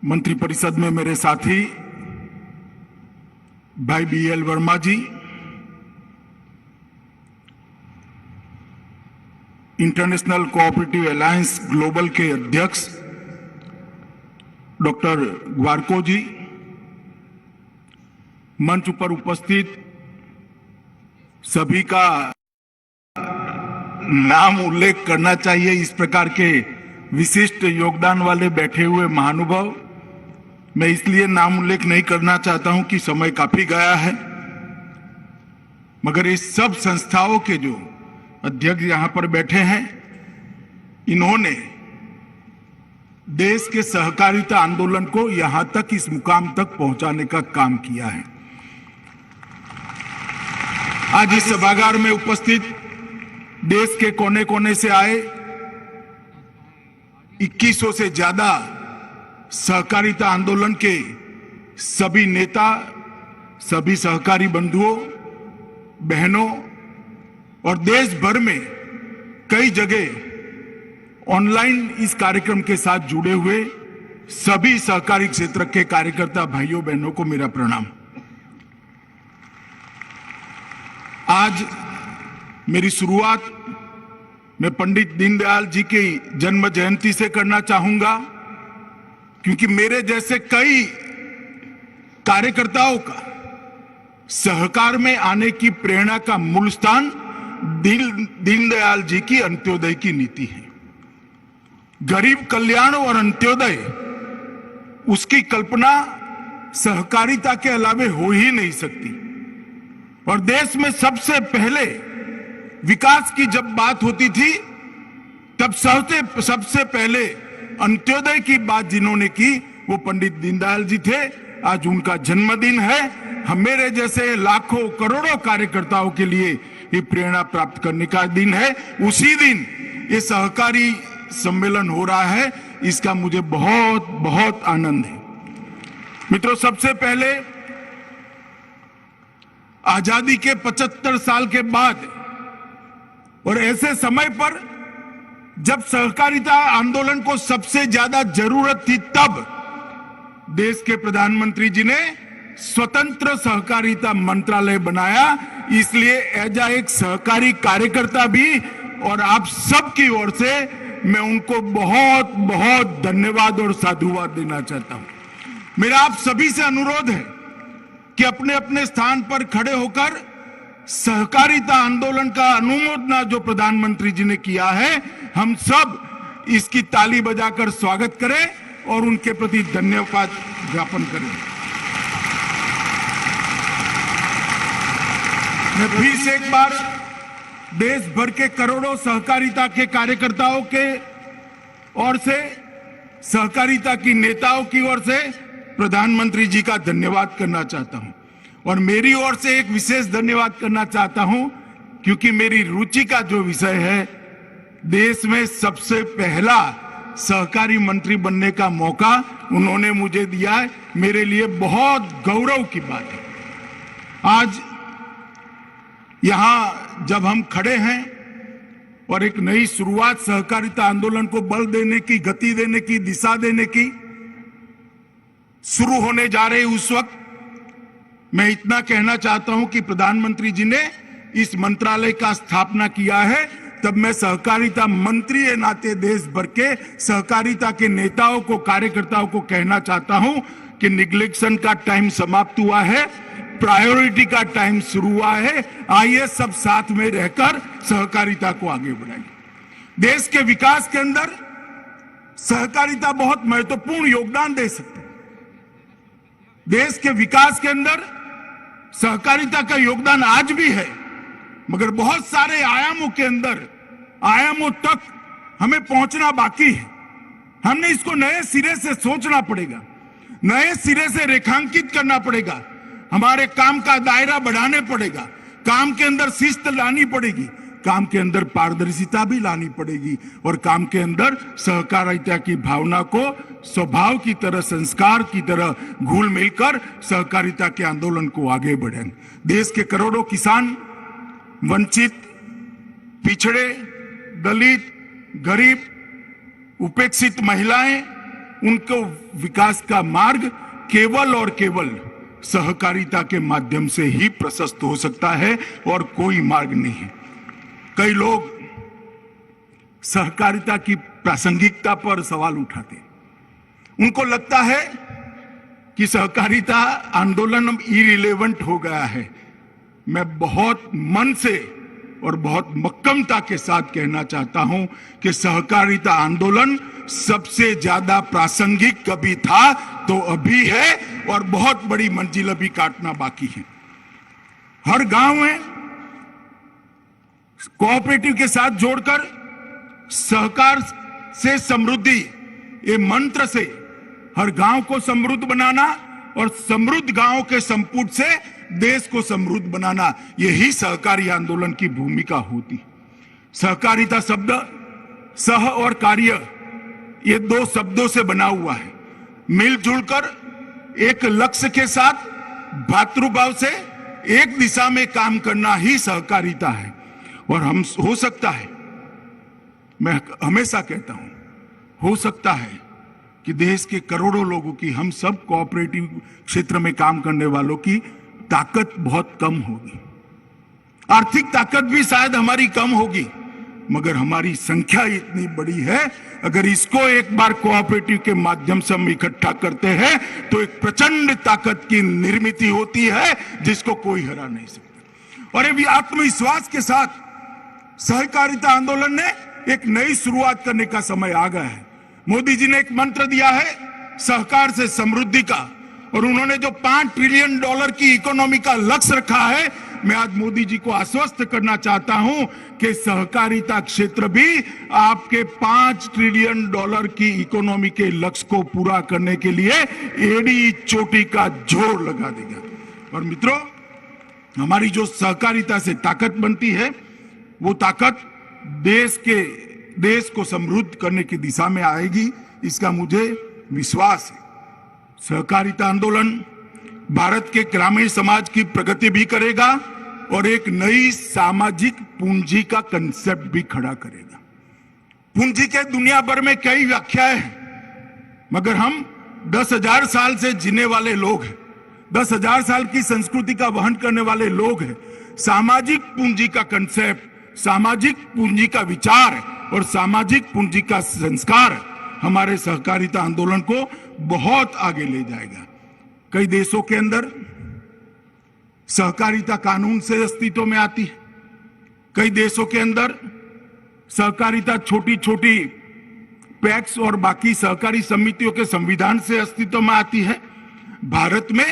मंत्रिपरिषद में मेरे साथी भाई BL वर्मा जी, इंटरनेशनल कोऑपरेटिव अलायंस ग्लोबल के अध्यक्ष डॉक्टर ग्वारको जी, मंच पर उपस्थित सभी का नाम उल्लेख करना चाहिए। इस प्रकार के विशिष्ट योगदान वाले बैठे हुए महानुभाव, मैं इसलिए नाम उल्लेख नहीं करना चाहता हूं कि समय काफी गया है, मगर इस सब संस्थाओं के जो अध्यक्ष यहां पर बैठे हैं, इन्होंने देश के सहकारिता आंदोलन को यहां तक, इस मुकाम तक पहुंचाने का काम किया है। आज इस सभागार में उपस्थित देश के कोने कोने से आए 2100 से ज्यादा सहकारिता आंदोलन के सभी नेता, सभी सहकारी बंधुओं बहनों और देश भर में कई जगह ऑनलाइन इस कार्यक्रम के साथ जुड़े हुए सभी सहकारी क्षेत्र के कार्यकर्ता भाइयों बहनों को मेरा प्रणाम। आज मेरी शुरुआत मैं पंडित दीनदयाल जी की जन्म जयंती से करना चाहूंगा, क्योंकि मेरे जैसे कई कार्यकर्ताओं का सहकार में आने की प्रेरणा का मूल स्थान दीनदयाल जी की अंत्योदय की नीति है। गरीब कल्याण और अंत्योदय, उसकी कल्पना सहकारिता के अलावे हो ही नहीं सकती। और देश में सबसे पहले विकास की जब बात होती थी, तब सबसे पहले अंत्योदय की बात जिन्होंने की वो पंडित दीनदयाल जी थे। आज उनका जन्मदिन है। हम मेरे जैसे लाखों करोड़ों कार्यकर्ताओं के लिए ये प्रेरणा प्राप्त करने का दिन है। उसी दिन ये सहकारी सम्मेलन हो रहा है, इसका मुझे बहुत बहुत आनंद है। मित्रों, सबसे पहले आजादी के 75 साल के बाद और ऐसे समय पर जब सहकारिता आंदोलन को सबसे ज्यादा जरूरत थी, तब देश के प्रधानमंत्री जी ने स्वतंत्र सहकारिता मंत्रालय बनाया। इसलिए एज एक सहकारी कार्यकर्ता भी और आप सबकी ओर से मैं उनको बहुत बहुत धन्यवाद और साधुवाद देना चाहता हूं। मेरा आप सभी से अनुरोध है कि अपने अपने स्थान पर खड़े होकर सहकारिता आंदोलन का अनुमोदना जो प्रधानमंत्री जी ने किया है, हम सब इसकी ताली बजाकर स्वागत करें और उनके प्रति धन्यवाद ज्ञापन करें। मैं फिर से एक बार देश भर के करोड़ों सहकारिता के कार्यकर्ताओं के ओर से, सहकारिता की नेताओं की ओर से प्रधानमंत्री जी का धन्यवाद करना चाहता हूं। और मेरी ओर से एक विशेष धन्यवाद करना चाहता हूं, क्योंकि मेरी रुचि का जो विषय है, देश में सबसे पहला सहकारी मंत्री बनने का मौका उन्होंने मुझे दिया है। मेरे लिए बहुत गौरव की बात है। आज यहां जब हम खड़े हैं और एक नई शुरुआत सहकारिता आंदोलन को बल देने की, गति देने की, दिशा देने की शुरू होने जा रही, उस वक्त मैं इतना कहना चाहता हूं कि प्रधानमंत्री जी ने इस मंत्रालय का स्थापना किया है, तब मैं सहकारिता मंत्री के नाते देश भर के सहकारिता के नेताओं को, कार्यकर्ताओं को कहना चाहता हूं कि निग्लेक्शन का टाइम समाप्त हुआ है, प्रायोरिटी का टाइम शुरू हुआ है। आइए सब साथ में रहकर सहकारिता को आगे बढ़ाएं। देश के विकास के अंदर सहकारिता बहुत महत्वपूर्ण योगदान दे सकती है। देश के विकास के अंदर सहकारिता का योगदान आज भी है, मगर बहुत सारे आयामों के अंदर, आयामों तक हमें पहुंचना बाकी है। हमने इसको नए सिरे से सोचना पड़ेगा, नए सिरे से रेखांकित करना पड़ेगा, हमारे काम का दायरा बढ़ाने पड़ेगा, काम के अंदर शिस्त लानी पड़ेगी, काम के अंदर पारदर्शिता भी लानी पड़ेगी और काम के अंदर सहकारिता की भावना को स्वभाव की तरह, संस्कार की तरह घुल मिलकर सहकारिता के आंदोलन को आगे बढ़ाएं। देश के करोड़ों किसान, वंचित, पिछड़े, दलित, गरीब, उपेक्षित महिलाएं, उनको विकास का मार्ग केवल और केवल सहकारिता के माध्यम से ही प्रशस्त हो सकता है और कोई मार्ग नहीं है। कई लोग सहकारिता की प्रासंगिकता पर सवाल उठाते, उनको लगता है कि सहकारिता आंदोलन अब इरिलेवेंट हो गया है। मैं बहुत मन से और बहुत मक्कमता के साथ कहना चाहता हूं कि सहकारिता आंदोलन सबसे ज्यादा प्रासंगिक कभी था तो अभी है और बहुत बड़ी मंजिल अभी काटना बाकी है। हर गांव में कोऑपरेटिव के साथ जोड़कर सहकार से समृद्धि, ये मंत्र से हर गांव को समृद्ध बनाना और समृद्ध गांव के संपुट से देश को समृद्ध बनाना, यही सहकारी आंदोलन की भूमिका होती। सहकारिता शब्द सह और कार्य, ये दो शब्दों से बना हुआ है। मिलजुल कर एक लक्ष्य के साथ भातृभाव से एक दिशा में काम करना ही सहकारिता है। और हम हो सकता है, मैं हमेशा कहता हूं, हो सकता है कि देश के करोड़ों लोगों की, हम सब कोऑपरेटिव क्षेत्र में काम करने वालों की ताकत बहुत कम होगी, आर्थिक ताकत भी शायद हमारी कम होगी, मगर हमारी संख्या इतनी बड़ी है, अगर इसको एक बार कोऑपरेटिव के माध्यम से हम इकट्ठा करते हैं तो एक प्रचंड ताकत की निर्मित होती है जिसको कोई हरा नहीं सकता। और ये भी आत्मविश्वास के साथ सहकारिता आंदोलन ने एक नई शुरुआत करने का समय आ गया है। मोदी जी ने एक मंत्र दिया है सहकार से समृद्धि का, और उन्होंने जो $5 ट्रिलियन की इकोनॉमी का लक्ष्य रखा है, मैं आज मोदी जी को आश्वस्त करना चाहता हूं कि सहकारिता क्षेत्र भी आपके $5 ट्रिलियन की इकोनॉमी के लक्ष्य को पूरा करने के लिए एड़ी चोटी का जोर लगा देगा। और मित्रों, हमारी जो सहकारिता से ताकत बनती है, वो ताकत देश को समृद्ध करने की दिशा में आएगी, इसका मुझे विश्वास है। सहकारिता आंदोलन भारत के ग्रामीण समाज की प्रगति भी करेगा और एक नई सामाजिक पूंजी का कंसेप्ट भी खड़ा करेगा। पूंजी के दुनिया भर में कई व्याख्याएं हैं, मगर हम 10,000 साल से जीने वाले लोग हैं, 10,000 साल की संस्कृति का वहन करने वाले लोग हैं। सामाजिक पूंजी का कंसेप्ट, सामाजिक पूंजी का विचार और सामाजिक पूंजी का संस्कार हमारे सहकारिता आंदोलन को बहुत आगे ले जाएगा। कई देशों के अंदर सहकारिता कानून से अस्तित्व में आती है, कई देशों के अंदर सहकारिता छोटी छोटी पैक्स और बाकी सहकारी समितियों के संविधान से अस्तित्व में आती है। भारत में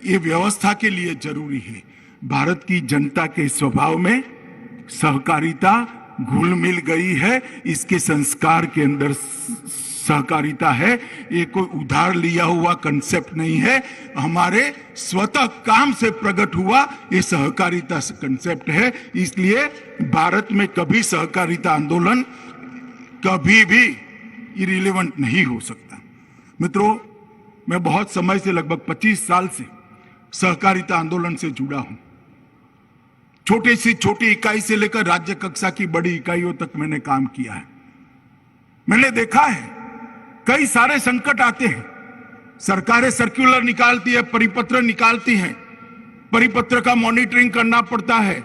ये व्यवस्था के लिए जरूरी है। भारत की जनता के स्वभाव में सहकारिता घुल मिल गई है, इसके संस्कार के अंदर सहकारिता है। ये कोई उधार लिया हुआ कंसेप्ट नहीं है, हमारे स्वतः काम से प्रकट हुआ ये सहकारिता कंसेप्ट है। इसलिए भारत में कभी सहकारिता आंदोलन कभी भी इरिलेवेंट नहीं हो सकता। मित्रों, मैं बहुत समय से, लगभग 25 साल से सहकारिता आंदोलन से जुड़ा हूं। छोटी सी छोटी इकाई से लेकर राज्य कक्षा की बड़ी इकाइयों तक मैंने काम किया है। मैंने देखा है कई सारे संकट आते हैं, सरकारें सर्कुलर निकालती है, परिपत्र निकालती हैं, परिपत्र का मॉनिटरिंग करना पड़ता है,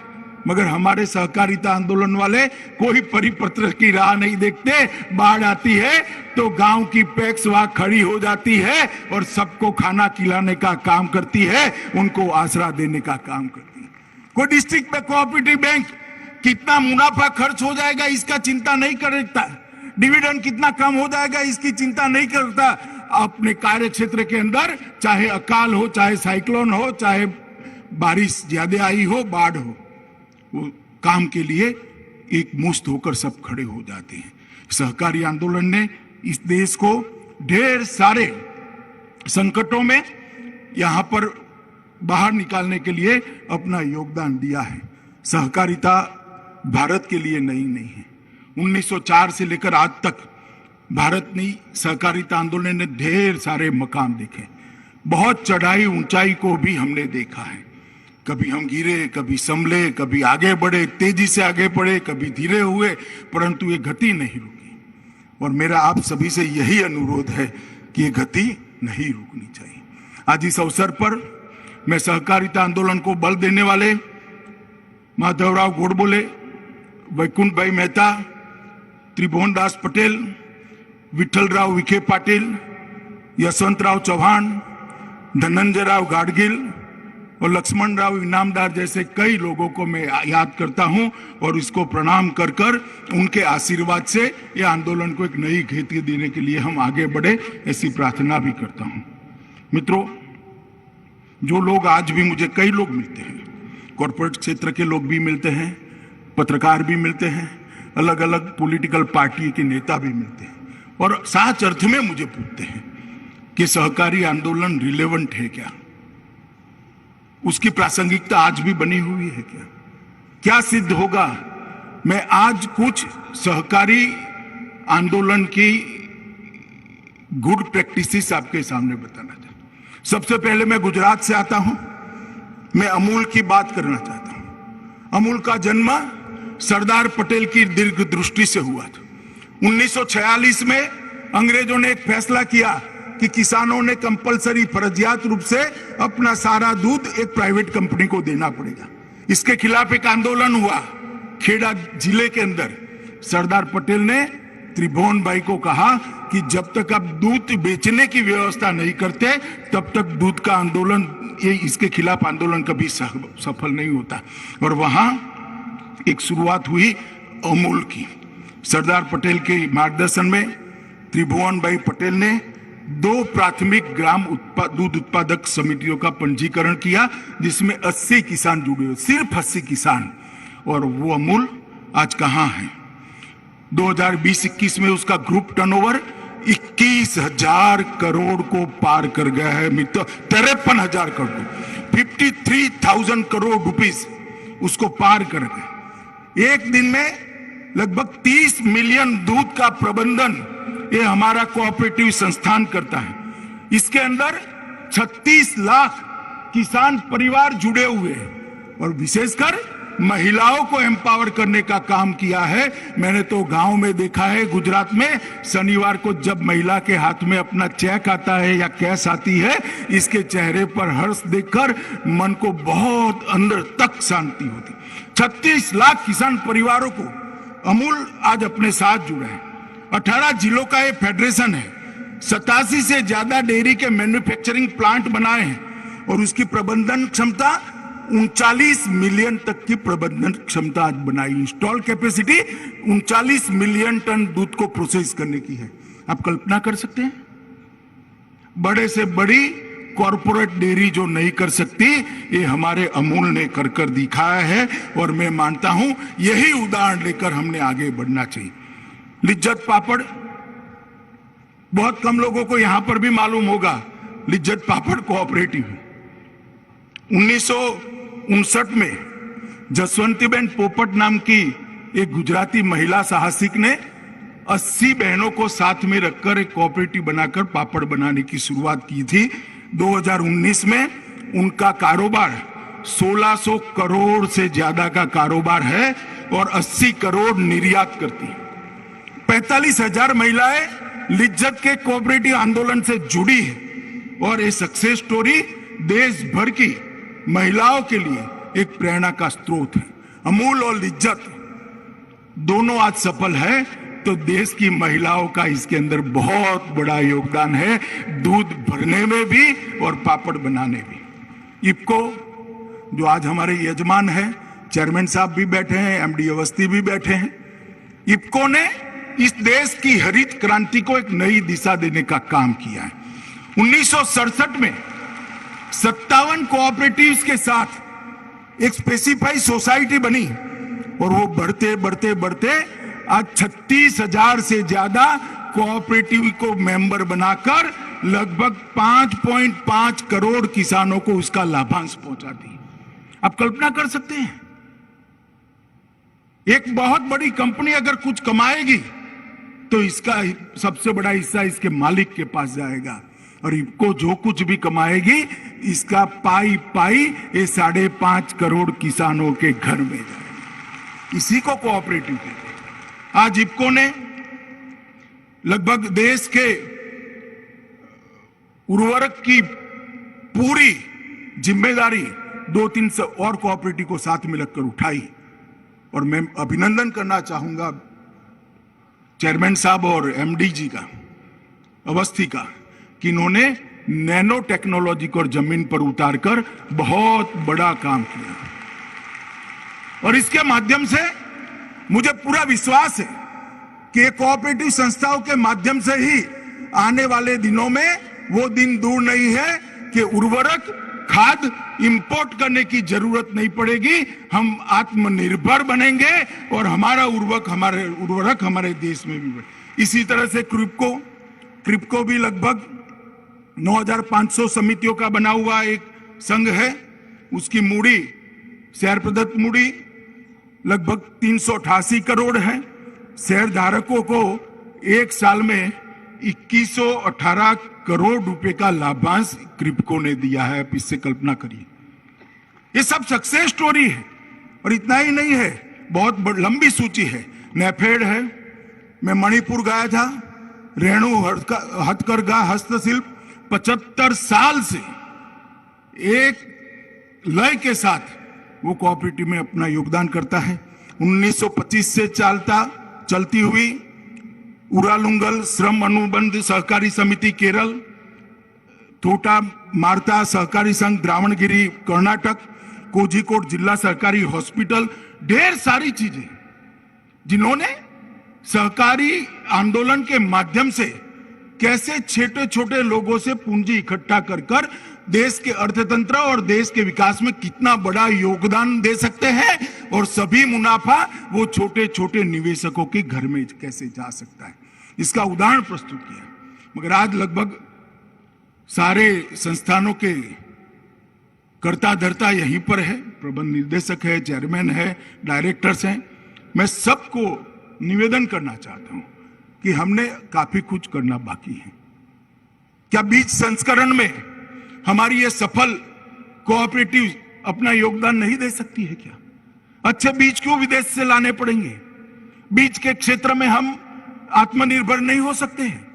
मगर हमारे सहकारिता आंदोलन वाले कोई परिपत्र की राह नहीं देखते। बाढ़ आती है तो गांव की पैक्स वहां खड़ी हो जाती है और सबको खाना खिलाने का काम करती है, उनको आसरा देने का काम करती है। कोई डिस्ट्रिक्ट में कोऑपरेटिव बैंक कितना मुनाफा खर्च हो जाएगा इसका चिंता नहीं करता, डिविडेंड कितना कम हो जाएगा इसकी चिंता नहीं करता। अपने कार्य क्षेत्र के अंदर चाहे अकाल हो, चाहे साइक्लोन हो, चाहे बारिश ज्यादा आई हो, बाढ़ हो, वो काम के लिए एक मुश्त होकर सब खड़े हो जाते हैं। सहकारी आंदोलन ने इस देश को ढेर सारे संकटों में यहां पर बाहर निकालने के लिए अपना योगदान दिया है। सहकारिता भारत के लिए नई नहीं है। 1904 से लेकर आज तक भारत ने सहकारिता आंदोलन ने ढेर सारे मकाम देखे, बहुत चढ़ाई ऊंचाई को भी हमने देखा है। कभी हम गिरे, कभी संभले, कभी आगे बढ़े, तेजी से आगे बढ़े, कभी धीरे हुए, परंतु ये गति नहीं रुकी। और मेरा आप सभी से यही अनुरोध है कि ये गति नहीं रुकनी चाहिए। आज इस अवसर पर मैं सहकारिता आंदोलन को बल देने वाले माधवराव गोडबोले, वैकुंठ भाई मेहता, त्रिभुवन दास पटेल, विठ्ठलराव विखे पाटिल, यशवंतराव चौहान, धनंजय राव गाडगिल और लक्ष्मण राव इनामदार जैसे कई लोगों को मैं याद करता हूं और इसको प्रणाम कर कर उनके आशीर्वाद से ये आंदोलन को एक नई गति देने के लिए हम आगे बढ़े, ऐसी प्रार्थना भी करता हूं। मित्रों, जो लोग आज भी मुझे कई लोग मिलते हैं, कॉर्पोरेट क्षेत्र के लोग भी मिलते हैं, पत्रकार भी मिलते हैं, अलग अलग पॉलिटिकल पार्टी के नेता भी मिलते हैं और सच अर्थ में मुझे पूछते हैं कि सहकारी आंदोलन रिलेवेंट है क्या, उसकी प्रासंगिकता आज भी बनी हुई है क्या, क्या सिद्ध होगा। मैं आज कुछ सहकारी आंदोलन की गुड प्रैक्टिसेस आपके सामने बताना चाहता हूं। सबसे पहले मैं गुजरात से आता हूं, मैं अमूल की बात करना चाहता हूं। अमूल का जन्म सरदार पटेल की दीर्घ दृष्टि से हुआ था। 1946 में अंग्रेजों ने एक फैसला किया कि किसानों ने कंपलसरी फर्जियात रूप से अपना सारा दूध एक प्राइवेट कंपनी को देना पड़ेगा। इसके खिलाफ एक आंदोलन हुआ खेड़ा जिले के अंदर। सरदार पटेल ने त्रिभुवन भाई को कहा कि जब तक आप दूध बेचने की व्यवस्था नहीं करते तब तक दूध का आंदोलन, ये इसके खिलाफ आंदोलन कभी सफल नहीं होता। और वहां एक शुरुआत हुई अमूल की। सरदार पटेल के मार्गदर्शन में त्रिभुवन भाई पटेल ने 2 प्राथमिक ग्राम दूध उत्पादक समितियों का पंजीकरण किया, जिसमें 80 किसान जुड़े हुए, सिर्फ 80 किसान। और वो अमूल आज कहां है? 2020-21 में उसका ग्रुप टर्नओवर 21,000 करोड़ को पार कर गया है मित्र। 53,000 करोड़, 53,000 करोड़ रुपीस उसको पार कर गए। एक दिन में लगभग 30 मिलियन दूध का प्रबंधन ये हमारा कोऑपरेटिव संस्थान करता है। इसके अंदर 36 लाख किसान परिवार जुड़े हुए हैं और विशेषकर महिलाओं को एम्पावर करने का काम किया है। मैंने तो गांव में देखा है, गुजरात में, शनिवार को जब महिला के हाथ में अपना चेक आता है या कैश आती है, इसके चेहरे पर हर्ष देखकर मन को बहुत अंदर तक शांति होती। 36 लाख किसान परिवारों को अमूल आज अपने साथ जुड़ा है। 18 जिलों का ये फेडरेशन है। 87 से ज्यादा डेयरी के मैन्युफैक्चरिंग प्लांट बनाए हैं और उसकी प्रबंधन क्षमता 39 मिलियन तक की प्रबंधन क्षमता आज बनाई। इंस्टॉल कैपेसिटी 39 मिलियन टन दूध को प्रोसेस करने की है। आप कल्पना कर सकते हैं? बड़े से बड़ी कॉर्पोरेट डेयरी जो नहीं कर सकती, ये हमारे अमूल ने कर कर दिखाया है और मैं मानता हूं यही उदाहरण लेकर हमने आगे बढ़ना चाहिए। लिज्जत पापड़, बहुत कम लोगों को यहां पर भी मालूम होगा, लिज्जत पापड़ कोऑपरेटिव। 1959 में जसवंतीबेन पोपट नाम की एक गुजराती महिला साहसिक ने 80 बहनों को साथ में रखकर एक कोऑपरेटिव बनाकर पापड़ बनाने की शुरुआत की थी। 2019 में उनका कारोबार 1600 करोड़ से ज्यादा का कारोबार है और 80 करोड़ निर्यात करती है। 45,000 महिलाएं लिज्जत के कोऑपरेटिव आंदोलन से जुड़ी है और ये सक्सेस स्टोरी देश भर की महिलाओं के लिए एक प्रेरणा का स्रोत है। अमूल और लिज्जत दोनों आज सफल है तो देश की महिलाओं का इसके अंदर बहुत बड़ा योगदान है, दूध भरने में भी और पापड़ बनाने भी। इफको जो आज हमारे यजमान है, चेयरमैन साहब भी बैठे हैं, एमडी अवस्थी भी बैठे हैं। इफको ने इस देश की हरित क्रांति को एक नई दिशा देने का काम किया है। 1967 में 57 कोऑपरेटिव्स के साथ एक स्पेसिफाइड सोसाइटी बनी और वो बढ़ते बढ़ते बढ़ते आज 36,000 से ज्यादा कोऑपरेटिव को मेंबर बनाकर लगभग 5.5 करोड़ किसानों को उसका लाभांश पहुंचाती है। आप कल्पना कर सकते हैं, एक बहुत बड़ी कंपनी अगर कुछ कमाएगी तो इसका सबसे बड़ा हिस्सा इसके मालिक के पास जाएगा और इनको जो कुछ भी कमाएगी इसका पाई पाई ये 5.5 करोड़ किसानों के घर में जाएगा। इसी को कोऑपरेटिव कहते हैं। आज इफको ने लगभग देश के उर्वरक की पूरी जिम्मेदारी 2-3 और कोऑपरेटिव को साथ में लगकर उठाई। और मैं अभिनंदन करना चाहूंगा चेयरमैन साहब और एमडी जी का, अवस्थी का, कि इन्होंने नैनो टेक्नोलॉजी को जमीन पर उतारकर बहुत बड़ा काम किया। और इसके माध्यम से मुझे पूरा विश्वास है कि ये कोऑपरेटिव संस्थाओं के माध्यम से ही आने वाले दिनों में वो दिन दूर नहीं है कि उर्वरक खाद इंपोर्ट करने की जरूरत नहीं पड़ेगी। हम आत्मनिर्भर बनेंगे और हमारा उर्वरक हमारे देश में भी बढ़े। इसी तरह से क्रिप्को भी लगभग 9,500 समितियों का बना हुआ एक संघ है। उसकी मूड़ी, शेयर प्रदत्त मूड़ी लगभग 388 करोड़ है। शेयर धारकों को एक साल में 2118 करोड़ रुपए का लाभांश क्रिप्को ने दिया है। आप इससे कल्पना करिए, ये सब सक्सेस स्टोरी है। और इतना ही नहीं है, बहुत लंबी सूची है। नेफेड है, मैं मणिपुर गया था, रेणु हथकरघा हस्तशिल्प 75 साल से एक लय के साथ वो कोऑपरेटिव में अपना योगदान करता है। 1925 से चलती हुई उरालुंगल श्रम अनुबंध सहकारी समिति केरल, तोटा मार्ता सहकारी संघ द्रावणगिरी कर्नाटक, कोझिकोड जिला सहकारी हॉस्पिटल, ढेर सारी चीजें जिन्होंने सहकारी आंदोलन के माध्यम से कैसे छोटे छोटे लोगों से पूंजी इकट्ठा कर देश के अर्थतंत्र और देश के विकास में कितना बड़ा योगदान दे सकते हैं, और सभी मुनाफा वो छोटे छोटे निवेशकों के घर में कैसे जा सकता है, इसका उदाहरण प्रस्तुत किया। मगर आज लगभग सारे संस्थानों के कर्ता धर्ता यहीं पर है, प्रबंध निदेशक है, चेयरमैन है, डायरेक्टर्स हैं। मैं सबको निवेदन करना चाहता हूं कि हमने काफी कुछ करना बाकी है। क्या बीज संस्करण में हमारी ये सफल कोऑपरेटिव अपना योगदान नहीं दे सकती है? क्या अच्छे बीज क्यों विदेश से लाने पड़ेंगे? बीज के क्षेत्र में हम आत्मनिर्भर नहीं हो सकते हैं?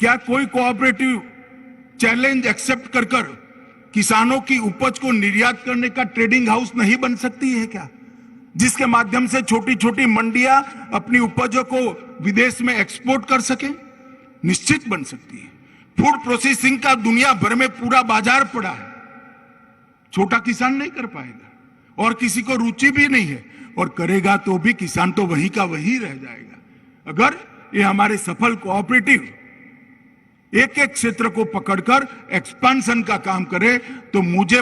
क्या कोई कोऑपरेटिव चैलेंज एक्सेप्ट कर किसानों की उपज को निर्यात करने का ट्रेडिंग हाउस नहीं बन सकती है क्या, जिसके माध्यम से छोटी छोटी मंडियां अपनी उपजों को विदेश में एक्सपोर्ट कर सके? निश्चित बन सकती है। फूड प्रोसेसिंग का दुनिया भर में पूरा बाजार पड़ा है, छोटा किसान नहीं कर पाएगा और किसी को रुचि भी नहीं है, और करेगा तो भी किसान तो वहीं का वहीं रह जाएगा। अगर ये हमारे सफल कोऑपरेटिव एक एक क्षेत्र को पकड़कर एक्सपेंशन का काम करे तो मुझे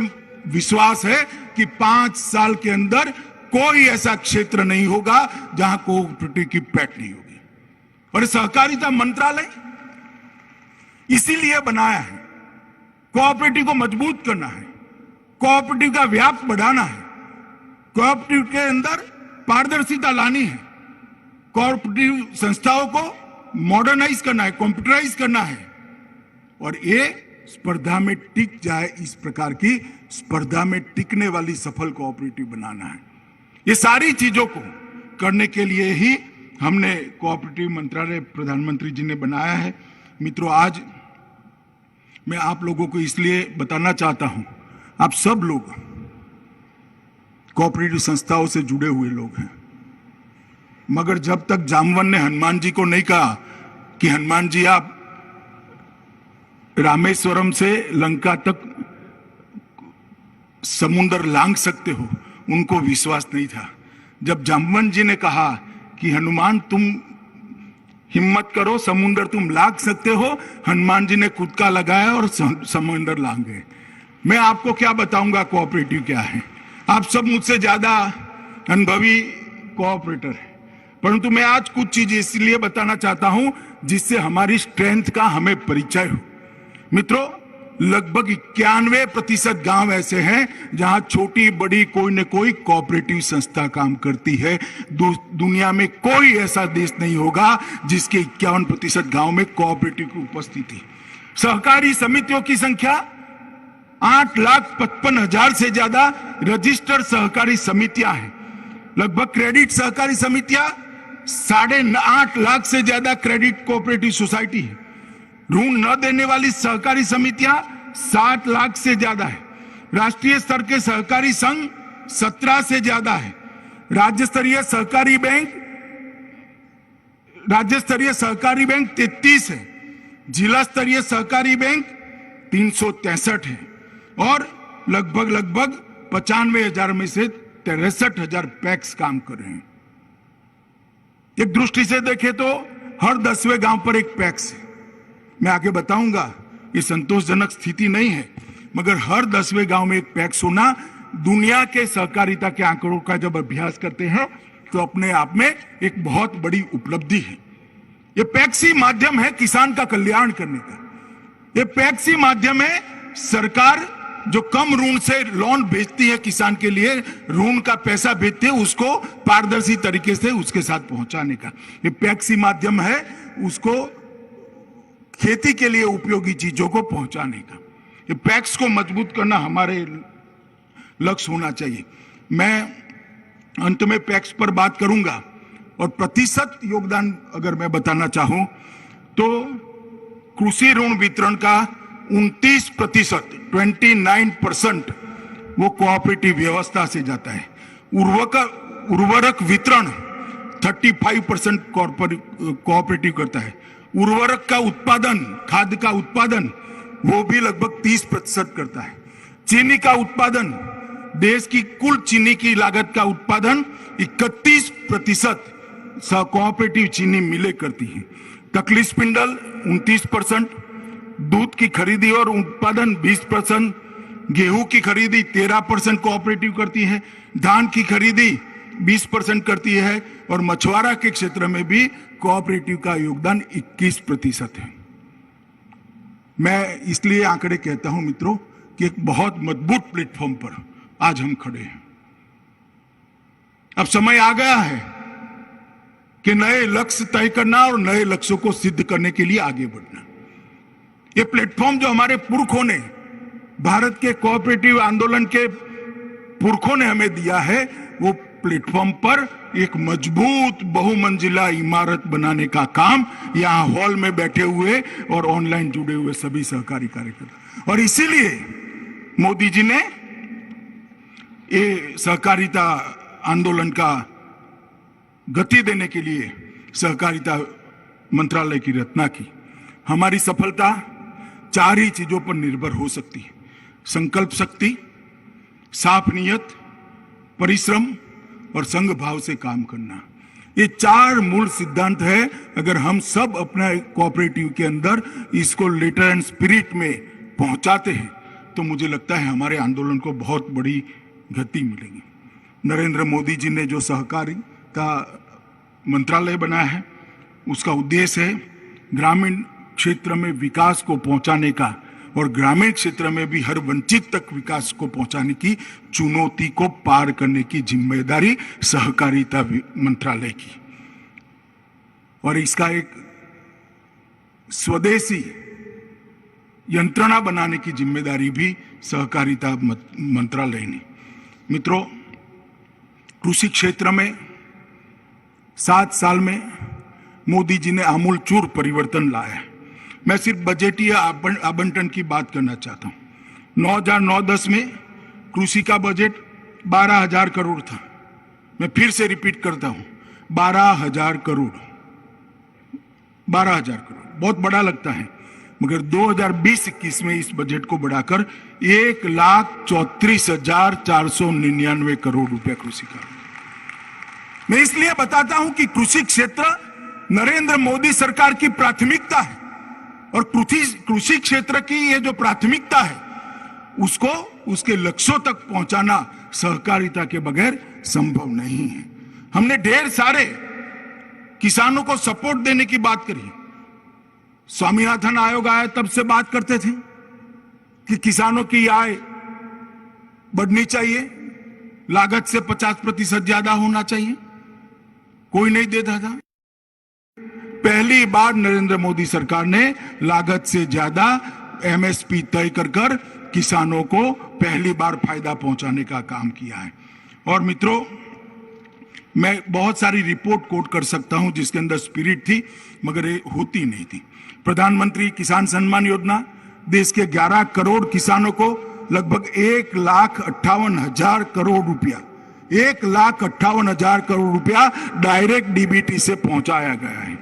विश्वास है कि 5 साल के अंदर कोई ऐसा क्षेत्र नहीं होगा जहां कोऑपरेटिव की पैठ नहीं होगी। और सहकारिता मंत्रालय इसीलिए बनाया है, कोऑपरेटिव को मजबूत करना है, कोऑपरेटिव का व्याप बढ़ाना है, कोऑपरेटिव के अंदर पारदर्शिता लानी है, कोऑपरेटिव संस्थाओं को मॉडर्नाइज करना है, कंप्यूटराइज करना है, और ये स्पर्धा में टिक जाए, इस प्रकार की स्पर्धा में टिकने वाली सफल कोऑपरेटिव बनाना है। ये सारी चीजों को करने के लिए ही हमने कोऑपरेटिव मंत्रालय प्रधानमंत्री जी ने बनाया है। मित्रों, आज मैं आप लोगों को इसलिए बताना चाहता हूं, आप सब लोग कोऑपरेटिव संस्थाओं से जुड़े हुए लोग हैं, मगर जब तक जामवन ने हनुमान जी को नहीं कहा कि हनुमान जी आप रामेश्वरम से लंका तक समुद्र लांघ सकते हो, उनको विश्वास नहीं था। जब जामवन जी ने कहा कि हनुमान तुम हिम्मत करो, समुद्र तुम लांघ सकते हो, हनुमान जी ने कूदका लगाया और समुद्र लांघ गए। मैं आपको क्या बताऊंगा कोऑपरेटिव क्या है, आप सब मुझसे ज्यादा अनुभवी कोऑपरेटर है, परंतु मैं आज कुछ चीजें इसलिए बताना चाहता हूं जिससे हमारी स्ट्रेंथ का हमें परिचय हो। मित्रों, लगभग 91% गांव ऐसे हैं जहां छोटी बड़ी कोई न कोई कोऑपरेटिव संस्था काम करती है। दुनिया में कोई ऐसा देश नहीं होगा जिसके 51% गांव में कोऑपरेटिव की उपस्थिति। सहकारी समितियों की संख्या 8,55,000 से ज्यादा रजिस्टर्ड सहकारी समितियां हैं। लगभग क्रेडिट सहकारी समितियां 8.5 लाख से ज्यादा क्रेडिट कोऑपरेटिव सोसाइटी है। ऋण न देने वाली सहकारी समितियां 7 लाख से ज्यादा है। राष्ट्रीय स्तर के सहकारी संघ 17 से ज्यादा है। राज्य स्तरीय सहकारी बैंक 33 है। जिला स्तरीय सहकारी बैंक 363 है और लगभग 95,000 में से 63,000 पैक्स काम कर रहे हैं। एक दृष्टि से देखें तो हर 10वें गांव पर एक पैक्स है। मैं आगे बताऊंगा, ये संतोषजनक स्थिति नहीं है, मगर हर 10वें गांव में एक पैक्स होना दुनिया के सहकारिता के आंकड़ों का जब अभ्यास करते हैं तो अपने आप में एक बहुत बड़ी उपलब्धि है। ये पैक्स ही माध्यम है किसान का कल्याण करने का। ये पैक्स ही माध्यम है सरकार जो कम ऋण से लोन भेजती है किसान के लिए, ऋण का पैसा भेजती है, उसको पारदर्शी तरीके से उसके साथ पहुंचाने का। ये पैक्स ही माध्यम है उसको खेती के लिए उपयोगी चीजों को पहुंचाने का। ये पैक्स को मजबूत करना हमारे लक्ष्य होना चाहिए। मैं अंत में पैक्स पर बात करूंगा और प्रतिशत योगदान अगर मैं बताना चाहूं तो कृषि ऋण वितरण का 29%, 29% वो कोऑपरेटिव व्यवस्था से जाता है। उर्वरक वितरण 35% कोऑपरेटिव करता है। उर्वरक का उत्पादन, खाद का उत्पादन वो भी लगभग 30% करता है। चीनी का उत्पादन, देश की कुल चीनी की लागत का उत्पादन 31% कोऑपरेटिव चीनी मिले करती है। तकली स्पिंडल 29%, दूध की खरीदी और उत्पादन 20%, गेहूं की खरीदी 13% कोऑपरेटिव करती है, धान की खरीदी 20% करती है और मछुआरा के क्षेत्र में भी कोऑपरेटिव का योगदान 21% है। मैं इसलिए आंकड़े कहता हूं मित्रों कि एक बहुत मजबूत प्लेटफॉर्म पर आज हम खड़े हैं। अब समय आ गया है कि नए लक्ष्य तय करना और नए लक्ष्यों को सिद्ध करने के लिए आगे बढ़ना। ये प्लेटफॉर्म जो हमारे पुरखों ने, भारत के कोऑपरेटिव आंदोलन के पुरखों ने हमें दिया है, वो प्लेटफॉर्म पर एक मजबूत बहुमंजिला इमारत बनाने का काम यहां हॉल में बैठे हुए और ऑनलाइन जुड़े हुए सभी सहकारी कार्यकर्ता, और इसीलिए मोदी जी ने ये सहकारिता आंदोलन का गति देने के लिए सहकारिता मंत्रालय की रचना की। हमारी सफलता 4 ही चीजों पर निर्भर हो सकती है: संकल्प शक्ति, साफ नियत, परिश्रम और संघ भाव से काम करना। ये 4 मूल सिद्धांत है। अगर हम सब अपना कोऑपरेटिव के अंदर इसको लेटर एंड स्पिरिट में पहुंचाते हैं तो मुझे लगता है हमारे आंदोलन को बहुत बड़ी गति मिलेगी। नरेंद्र मोदी जी ने जो सहकारी का मंत्रालय बनाया है, उसका उद्देश्य है ग्रामीण क्षेत्र में विकास को पहुंचाने का और ग्रामीण क्षेत्र में भी हर वंचित तक विकास को पहुंचाने की चुनौती को पार करने की जिम्मेदारी सहकारिता मंत्रालय की, और इसका एक स्वदेशी यंत्रणा बनाने की जिम्मेदारी भी सहकारिता मंत्रालय ने। मित्रों, कृषि क्षेत्र में 7 साल में मोदी जी ने आमूलचूल परिवर्तन लाया है। मैं सिर्फ बजटीय आवंटन की बात करना चाहता हूं। 2009-10 में कृषि का बजट 12,000 करोड़ था। मैं फिर से रिपीट करता हूं, 12,000 करोड़। 12,000 करोड़ बहुत बड़ा लगता है, मगर 2020-21 में इस बजट को बढ़ाकर 1,34,499 करोड़ रुपया कृषि का। मैं इसलिए बताता हूं कि कृषि क्षेत्र नरेंद्र मोदी सरकार की प्राथमिकता है, और कृषि क्षेत्र की ये जो प्राथमिकता है उसको उसके लक्ष्यों तक पहुंचाना सहकारिता के बगैर संभव नहीं है। हमने ढेर सारे किसानों को सपोर्ट देने की बात करी। स्वामीनाथन आयोग आया तब से बात करते थे कि किसानों की आय बढ़नी चाहिए, लागत से 50% ज्यादा होना चाहिए, कोई नहीं देता था। पहली बार नरेंद्र मोदी सरकार ने लागत से ज्यादा एमएसपी तय कर किसानों को पहली बार फायदा पहुंचाने का काम किया है। और मित्रों, मैं बहुत सारी रिपोर्ट कोट कर सकता हूं जिसके अंदर स्पिरिट थी, मगर ये होती नहीं थी। प्रधानमंत्री किसान सम्मान योजना, देश के 11 करोड़ किसानों को लगभग 1,58,000 करोड़ रुपया, 1,58,000 करोड़ रुपया डायरेक्ट डीबीटी से पहुंचाया गया है।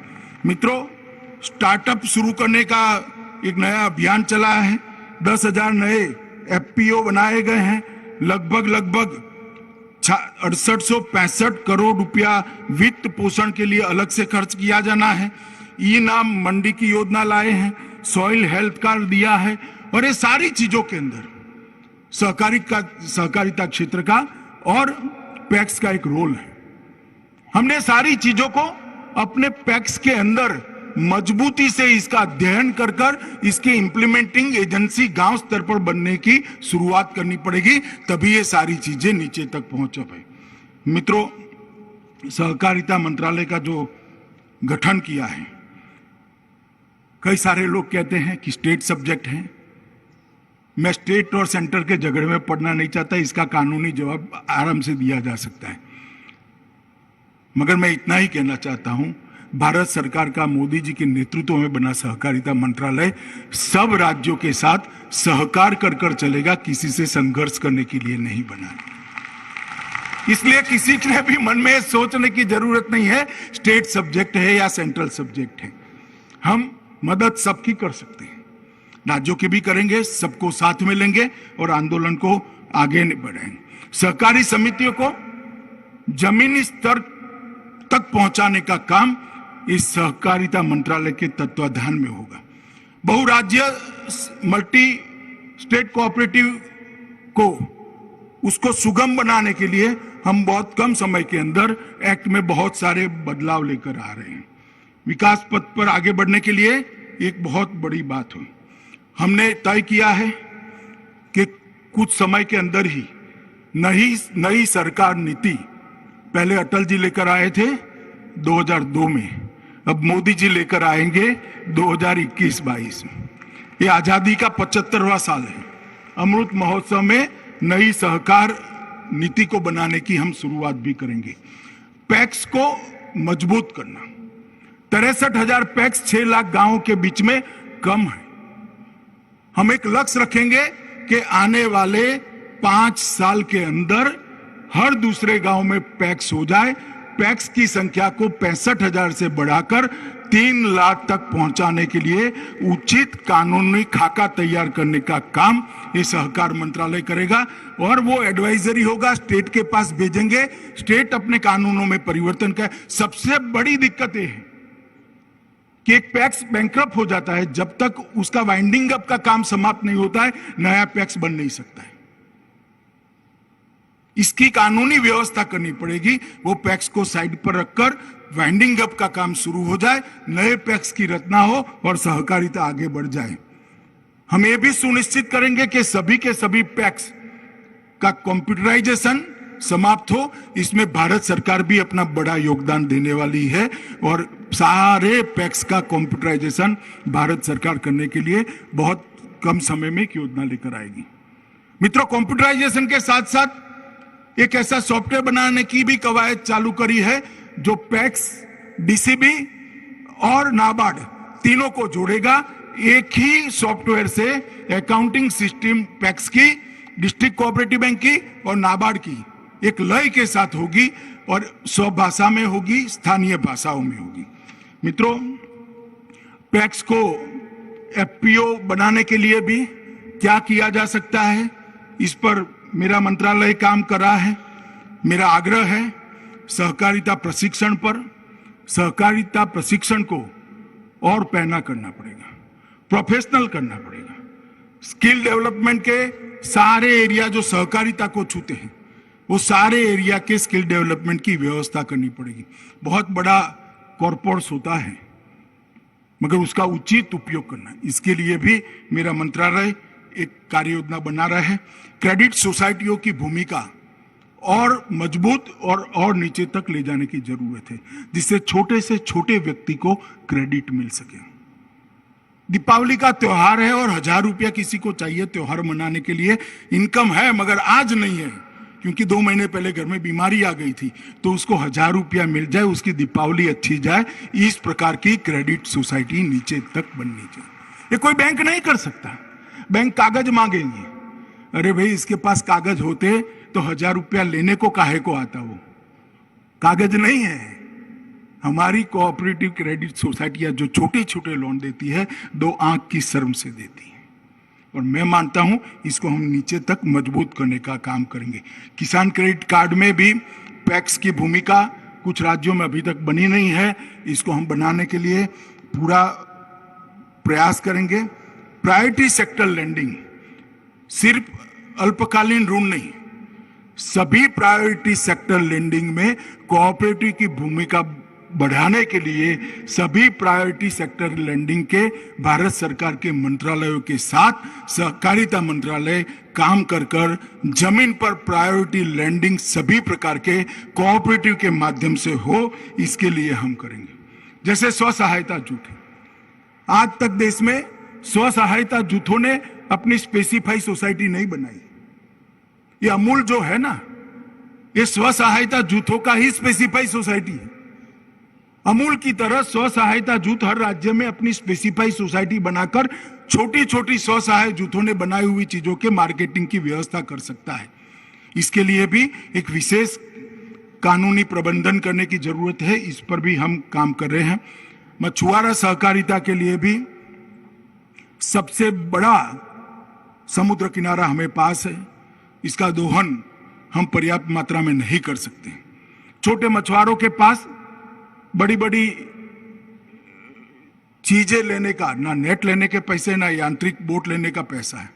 मित्रों, स्टार्टअप शुरू करने का एक नया अभियान चला है। 10,000 नए एफपीओ बनाए गए हैं। लगभग 6865 करोड़ रुपया वित्त पोषण के लिए अलग से खर्च किया जाना है। ई नाम मंडी की योजना लाए हैं, सॉइल हेल्थ कार्ड दिया है, और ये सारी चीजों के अंदर सहकारिता क्षेत्र का और पैक्स का एक रोल है। हमने सारी चीजों को अपने पैक्स के अंदर मजबूती से इसका अध्ययन कर इसकी इंप्लीमेंटिंग एजेंसी गांव स्तर पर बनने की शुरुआत करनी पड़ेगी, तभी ये सारी चीजें नीचे तक पहुंच पाए। मित्रों, सहकारिता मंत्रालय का जो गठन किया है, कई सारे लोग कहते हैं कि स्टेट सब्जेक्ट है। मैं स्टेट और सेंटर के झगड़े में पड़ना नहीं चाहता, इसका कानूनी जवाब आराम से दिया जा सकता है। मगर मैं इतना ही कहना चाहता हूं, भारत सरकार का मोदी जी के नेतृत्व में बना सहकारिता मंत्रालय सब राज्यों के साथ सहकार कर चलेगा, किसी से संघर्ष करने के लिए नहीं बना। इसलिए किसी ने भी मन में सोचने की जरूरत नहीं है स्टेट सब्जेक्ट है या सेंट्रल सब्जेक्ट है। हम मदद सबकी कर सकते हैं, राज्यों की भी करेंगे, सबको साथ में लेंगे और आंदोलन को आगे बढ़ाएंगे। सहकारी समितियों को जमीनी स्तर तक पहुंचाने का काम इस सहकारिता मंत्रालय के तत्वाधान में होगा। बहुराज्य मल्टी स्टेट कोऑपरेटिव को उसको सुगम बनाने के लिए हम बहुत कम समय के अंदर एक्ट में बहुत सारे बदलाव लेकर आ रहे हैं। विकास पथ पर आगे बढ़ने के लिए एक बहुत बड़ी बात हुई। हमने तय किया है कि कुछ समय के अंदर ही नई सरकार नीति, पहले अटल जी लेकर आए थे 2002 में, अब मोदी जी लेकर आएंगे 2021-22 में। ये आजादी का 75वां साल है। अमृत महोत्सव में नई सहकार नीति को बनाने की हम शुरुआत भी करेंगे। पैक्स को मजबूत करना, 63,000 पैक्स 6 लाख गांवों के बीच में कम है। हम एक लक्ष्य रखेंगे कि आने वाले 5 साल के अंदर हर दूसरे गांव में पैक्स हो जाए। पैक्स की संख्या को 65,000 से बढ़ाकर 3 लाख तक पहुंचाने के लिए उचित कानूनी खाका तैयार करने का काम ये सहकार मंत्रालय करेगा, और वो एडवाइजरी होगा, स्टेट के पास भेजेंगे, स्टेट अपने कानूनों में परिवर्तन करे। सबसे बड़ी दिक्कत ये है कि एक पैक्स बैंकरप्ट हो जाता है, जब तक उसका वाइंडिंग अप का काम समाप्त नहीं होता है, नया पैक्स बन नहीं सकता है। इसकी कानूनी व्यवस्था करनी पड़ेगी। वो पैक्स को साइड पर रखकर वाइंडिंग अप का काम शुरू हो जाए, नए पैक्स की रचना हो और सहकारिता आगे बढ़ जाए। हम ये भी सुनिश्चित करेंगे कि सभी के सभी पैक्स का कंप्यूटराइजेशन समाप्त हो। इसमें भारत सरकार भी अपना बड़ा योगदान देने वाली है, और सारे पैक्स का कंप्यूटराइजेशन भारत सरकार करने के लिए बहुत कम समय में एक योजना लेकर आएगी। मित्रों, कंप्यूटराइजेशन के साथ साथ एक ऐसा सॉफ्टवेयर बनाने की भी कवायद चालू करी है जो पैक्स, डीसीबी और नाबार्ड तीनों को जोड़ेगा। एक ही सॉफ्टवेयर से अकाउंटिंग सिस्टम पैक्स की, डिस्ट्रिक्ट कोऑपरेटिव बैंक की और नाबार्ड की एक लय के साथ होगी, और स्वभाषा में होगी, स्थानीय भाषाओं में होगी। मित्रों, पैक्स को एफपीओ बनाने के लिए भी क्या किया जा सकता है, इस पर मेरा मंत्रालय काम कर रहा है। मेरा आग्रह है सहकारिता प्रशिक्षण पर, सहकारिता प्रशिक्षण को और पैना करना पड़ेगा, प्रोफेशनल करना पड़ेगा। स्किल डेवलपमेंट के सारे एरिया जो सहकारिता को छूते हैं, वो सारे एरिया के स्किल डेवलपमेंट की व्यवस्था करनी पड़ेगी। बहुत बड़ा कॉर्पोरेट्स होता है, मगर उसका उचित उपयोग करना, इसके लिए भी मेरा मंत्रालय एक कार्य योजना बना रहा है। क्रेडिट सोसाइटियों की भूमिका और मजबूत और नीचे तक ले जाने की जरूरत है, जिससे छोटे से छोटे व्यक्ति को क्रेडिट मिल सके। दीपावली का त्योहार है और 1,000 रुपया किसी को चाहिए त्योहार मनाने के लिए, इनकम है मगर आज नहीं है, क्योंकि 2 महीने पहले घर में बीमारी आ गई थी, तो उसको 1000 रुपया मिल जाए, उसकी दीपावली अच्छी जाए, इस प्रकार की क्रेडिट सोसाइटी नीचे तक बननी चाहिए। ये कोई बैंक नहीं कर सकता। बैंक कागज मांगेंगे, अरे भाई इसके पास कागज होते तो 1000 रुपया लेने को काहे को आता, वो कागज नहीं है। हमारी कोऑपरेटिव क्रेडिट सोसाइटियां जो छोटे छोटे लोन देती है, 2 आंख की शर्म से देती है, और मैं मानता हूं इसको हम नीचे तक मजबूत करने का काम करेंगे। किसान क्रेडिट कार्ड में भी पैक्स की भूमिका कुछ राज्यों में अभी तक बनी नहीं है, इसको हम बनाने के लिए पूरा प्रयास करेंगे। प्रायोरिटी सेक्टर लेंडिंग, सिर्फ अल्पकालीन ऋण नहीं, सभी प्रायोरिटी सेक्टर लेंडिंग में कोऑपरेटिव की भूमिका बढ़ाने के लिए सभी प्रायोरिटी सेक्टर लेंडिंग के भारत सरकार के मंत्रालयों के साथ सहकारिता मंत्रालय काम कर जमीन पर प्रायोरिटी लेंडिंग सभी प्रकार के कोऑपरेटिव के माध्यम से हो, इसके लिए हम करेंगे। जैसे स्व सहायता जूथ, आज तक देश में स्व सहायता जूथों ने अपनी स्पेसिफाई सोसाइटी नहीं बनाई। ये अमूल जो है ना, ये स्व सहायता जूथों का ही स्पेसिफाई सोसाइटी है। अमूल की तरह स्व सहायता जूथ हर राज्य में अपनी स्पेसिफाई सोसाइटी बनाकर छोटी छोटी स्व सहाय जूथों ने बनाई हुई चीजों के मार्केटिंग की व्यवस्था कर सकता है। इसके लिए भी एक विशेष कानूनी प्रबंधन करने की जरूरत है, इस पर भी हम काम कर रहे हैं। मछुआरा सहकारिता के लिए भी सबसे बड़ा समुद्र किनारा हमें पास है, इसका दोहन हम पर्याप्त मात्रा में नहीं कर सकते। छोटे मछुआरों के पास बड़ी बड़ी चीजें लेने का ना नेट लेने के पैसे, ना यांत्रिक बोट लेने का पैसा है,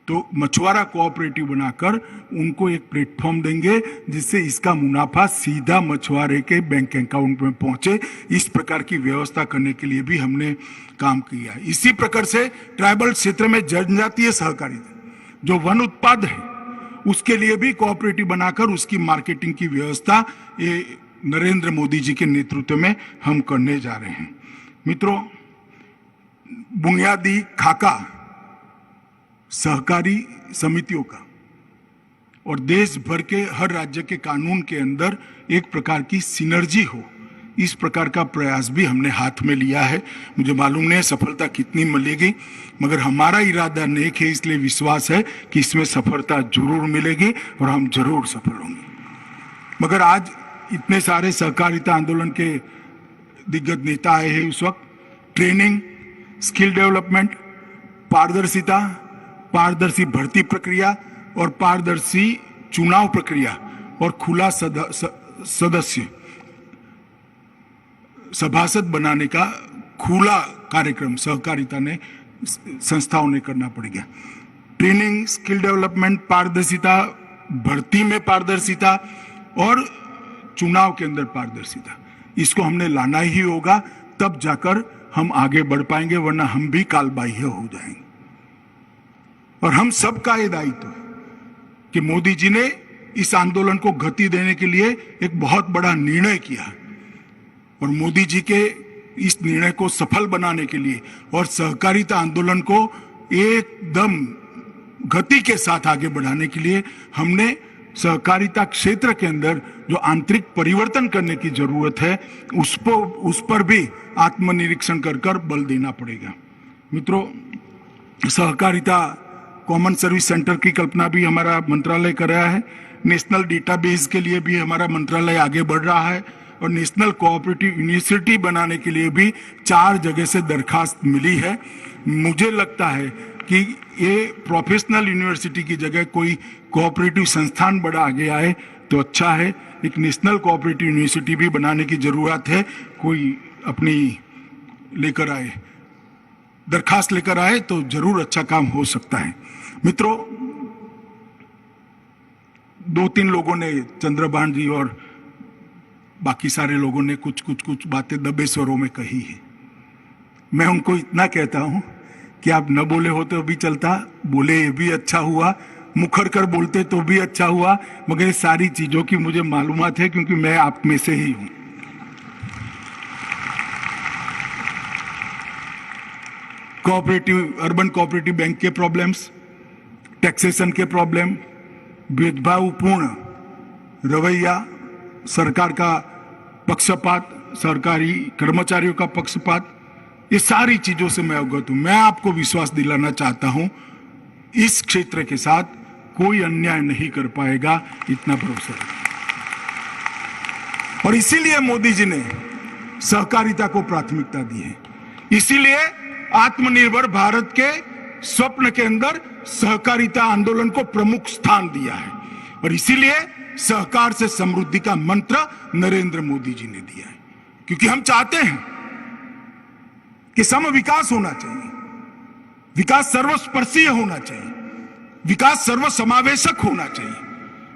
तो मछुआरा कोऑपरेटिव बनाकर उनको एक प्लेटफॉर्म देंगे जिससे इसका मुनाफा सीधा मछुआरे के बैंक अकाउंट में पहुंचे। इस प्रकार की व्यवस्था करने के लिए भी हमने काम किया है। इसी प्रकार से ट्राइबल क्षेत्र में जनजातीय सहकारिता जो वन उत्पाद है, उसके लिए भी कोऑपरेटिव बनाकर उसकी मार्केटिंग की व्यवस्था ये नरेंद्र मोदी जी के नेतृत्व में हम करने जा रहे हैं। मित्रों, बुनियादी खाका सहकारी समितियों का और देश भर के हर राज्य के कानून के अंदर एक प्रकार की सिनर्जी हो, इस प्रकार का प्रयास भी हमने हाथ में लिया है। मुझे मालूम नहीं सफलता कितनी मिलेगी, मगर हमारा इरादा नेक है, इसलिए विश्वास है कि इसमें सफलता जरूर मिलेगी और हम जरूर सफल होंगे। मगर आज इतने सारे सहकारिता आंदोलन के दिग्गज नेता आए हैं, उस वक्त ट्रेनिंग, स्किल डेवलपमेंट, पारदर्शिता, पारदर्शी भर्ती प्रक्रिया और पारदर्शी चुनाव प्रक्रिया और खुला सदस्य सभासद बनाने का खुला कार्यक्रम सहकारिता ने संस्थाओं ने करना पड़ेगा। ट्रेनिंग, स्किल डेवलपमेंट, पारदर्शिता, भर्ती में पारदर्शिता और चुनाव के अंदर पारदर्शिता, इसको हमने लाना ही होगा, तब जाकर हम आगे बढ़ पाएंगे, वरना हम भी कालबाह्य हो जाएंगे। और हम सबका ये दायित्व है कि मोदी जी ने इस आंदोलन को गति देने के लिए एक बहुत बड़ा निर्णय किया, और मोदी जी के इस निर्णय को सफल बनाने के लिए और सहकारिता आंदोलन को एकदम गति के साथ आगे बढ़ाने के लिए हमने सहकारिता क्षेत्र के अंदर जो आंतरिक परिवर्तन करने की जरूरत है उस पर भी आत्मनिरीक्षण कर बल देना पड़ेगा। मित्रों, सहकारिता कॉमन सर्विस सेंटर की कल्पना भी हमारा मंत्रालय कर रहा है। नेशनल डेटाबेस के लिए भी हमारा मंत्रालय आगे बढ़ रहा है और नेशनल कोऑपरेटिव यूनिवर्सिटी बनाने के लिए भी 4 जगह से दरखास्त मिली है। मुझे लगता है कि ये प्रोफेशनल यूनिवर्सिटी की जगह कोई कोऑपरेटिव संस्थान बड़ा आगे आए तो अच्छा है। एक नेशनल कोऑपरेटिव यूनिवर्सिटी भी बनाने की जरूरत है, कोई अपनी लेकर आए, दरखास्त लेकर आए तो जरूर अच्छा काम हो सकता है। मित्रों, 2-3 लोगों ने, चंद्रभान जी और बाकी सारे लोगों ने कुछ बातें दबे स्वरों में कही है। मैं उनको इतना कहता हूं कि आप न बोले हो तो भी चलता, बोले ये भी अच्छा हुआ, मुखर कर बोलते तो भी अच्छा हुआ, मगर ये सारी चीजों की मुझे मालूमात है क्योंकि मैं आप में से ही हूं। कोऑपरेटिव, अर्बन कोऑपरेटिव बैंक के प्रॉब्लम्स, टैक्सेशन के प्रॉब्लम, भेदभावपूर्ण रवैया, सरकार का पक्षपात, सरकारी कर्मचारियों का पक्षपात, ये सारी चीजों से मैं अवगत हूं। मैं आपको विश्वास दिलाना चाहता हूं, इस क्षेत्र के साथ कोई अन्याय नहीं कर पाएगा, इतना भरोसा है। और इसीलिए मोदी जी ने सहकारिता को प्राथमिकता दी है। इसीलिए आत्मनिर्भर भारत के स्वप्न के अंदर सहकारिता आंदोलन को प्रमुख स्थान दिया है। और इसीलिए सहकार से समृद्धि का मंत्र नरेंद्र मोदी जी ने दिया है, क्योंकि हम चाहते हैं कि सम विकास होना चाहिए, विकास सर्वस्पर्शीय होना चाहिए, विकास सर्वसमावेशक होना चाहिए,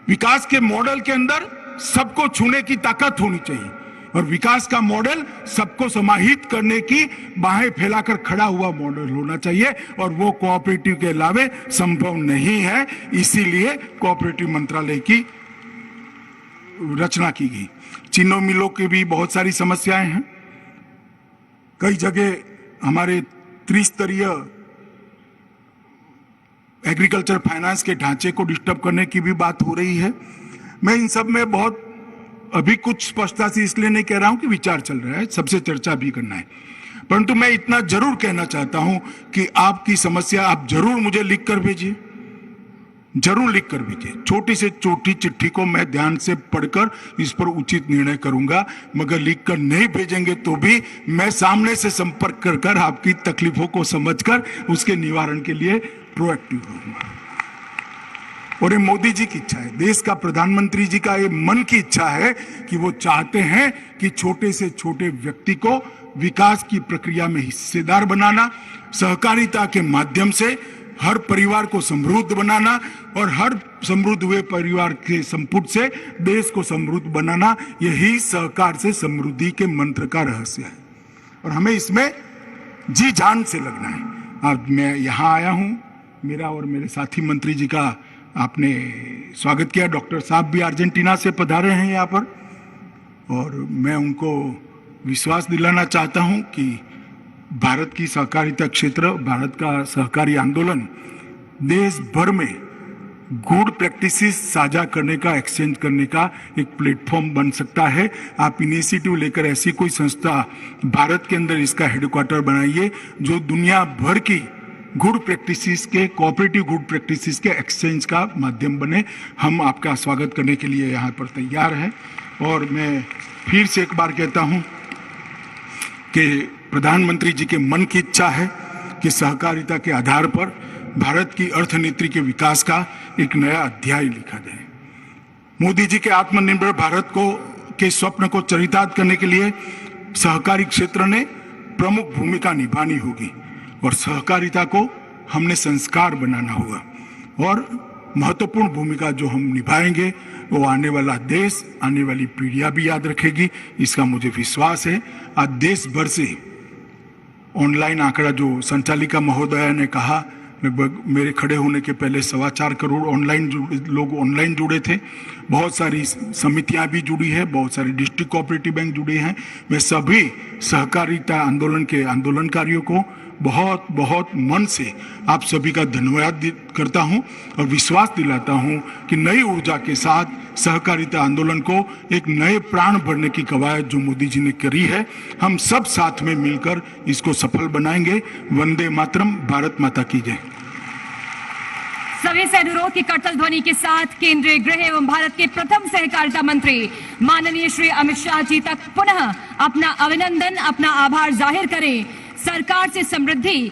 विकास के मॉडल के अंदर सबको छूने की ताकत होनी चाहिए, और विकास का मॉडल सबको समाहित करने की बाहें फैलाकर खड़ा हुआ मॉडल होना चाहिए, और वो कोऑपरेटिव के अलावे संभव नहीं है। इसीलिए कोऑपरेटिव मंत्रालय की रचना की गई। चीनी मिलों की भी बहुत सारी समस्याएं हैं। कई जगह हमारे त्रिस्तरीय एग्रीकल्चर फाइनेंस के ढांचे को डिस्टर्ब करने की भी बात हो रही है। मैं इन सब में बहुत अभी कुछ स्पष्टता से इसलिए नहीं कह रहा हूं कि विचार चल रहा है, सबसे चर्चा भी करना है, परंतु मैं इतना जरूर कहना चाहता हूं कि आपकी समस्या आप जरूर मुझे लिख कर भेजिए, जरूर लिख कर भेजिए। छोटी से छोटी चिट्ठी को मैं ध्यान से पढ़कर इस पर उचित निर्णय करूंगा, मगर लिख कर नहीं भेजेंगे तो भी मैं सामने से संपर्क कर कर आपकी तकलीफों को समझकर उसके निवारण के लिए प्रोएक्टिव रहूंगा। और ये मोदी जी की इच्छा है, देश का प्रधानमंत्री जी का ये मन की इच्छा है कि वो चाहते हैं कि छोटे से छोटे व्यक्ति को विकास की प्रक्रिया में हिस्सेदार बनाना, सहकारिता के माध्यम से हर परिवार को समृद्ध बनाना, और हर समृद्ध हुए परिवार के संपुट से देश को समृद्ध बनाना, यही सहकार से समृद्धि के मंत्र का रहस्य है। और हमें इसमें जी जान से लगना है। आज मैं यहाँ आया हूँ, मेरा और मेरे साथी मंत्री जी का आपने स्वागत किया। डॉक्टर साहब भी अर्जेंटीना से पधारे हैं यहाँ पर, और मैं उनको विश्वास दिलाना चाहता हूँ कि भारत की सहकारिता क्षेत्र, भारत का सहकारी आंदोलन देश भर में गुड प्रैक्टिसेस साझा करने का, एक्सचेंज करने का एक प्लेटफॉर्म बन सकता है। आप इनिशिएटिव लेकर ऐसी कोई संस्था भारत के अंदर इसका हेडक्वार्टर बनाइए जो दुनिया भर की गुड प्रैक्टिसेस के, कोऑपरेटिव गुड प्रैक्टिसेस के एक्सचेंज का माध्यम बने। हम आपका स्वागत करने के लिए यहाँ पर तैयार हैं। और मैं फिर से एक बार कहता हूँ कि प्रधानमंत्री जी के मन की इच्छा है कि सहकारिता के आधार पर भारत की अर्थनीति के विकास का एक नया अध्याय लिखा जाए। मोदी जी के आत्मनिर्भर भारत को के स्वप्न को चरितार्थ करने के लिए सहकारी क्षेत्र ने प्रमुख भूमिका निभानी होगी, और सहकारिता को हमने संस्कार बनाना होगा, और महत्वपूर्ण भूमिका जो हम निभाएंगे वो आने वाला देश, आने वाली पीढ़ियां भी याद रखेगी, इसका मुझे विश्वास है। आज देश भर से ऑनलाइन आंकड़ा जो संचालिका महोदया ने कहा, लगभग मेरे खड़े होने के पहले 4.25 करोड़ लोग ऑनलाइन जुड़े थे। बहुत सारी समितियां भी जुड़ी है, बहुत सारी डिस्ट्रिक्ट कोऑपरेटिव बैंक जुड़ी हैं। मैं सभी सहकारिता आंदोलन के आंदोलनकारियों को बहुत बहुत मन से आप सभी का धन्यवाद करता हूं, और विश्वास दिलाता हूं कि नई ऊर्जा के साथ सहकारिता आंदोलन को एक नए प्राण भरने की कवायद जो मोदी जी ने करी है, हम सब साथ में मिलकर इसको सफल बनाएंगे। वंदे मातरम, भारत माता की जय। सभी से अनुरोध की करतल ध्वनि के साथ केंद्रीय गृह एवं भारत के प्रथम सहकारिता मंत्री माननीय श्री अमित शाह जी तक पुनः अपना अभिनंदन, अपना आभार जाहिर करें। सरकार से समृद्धि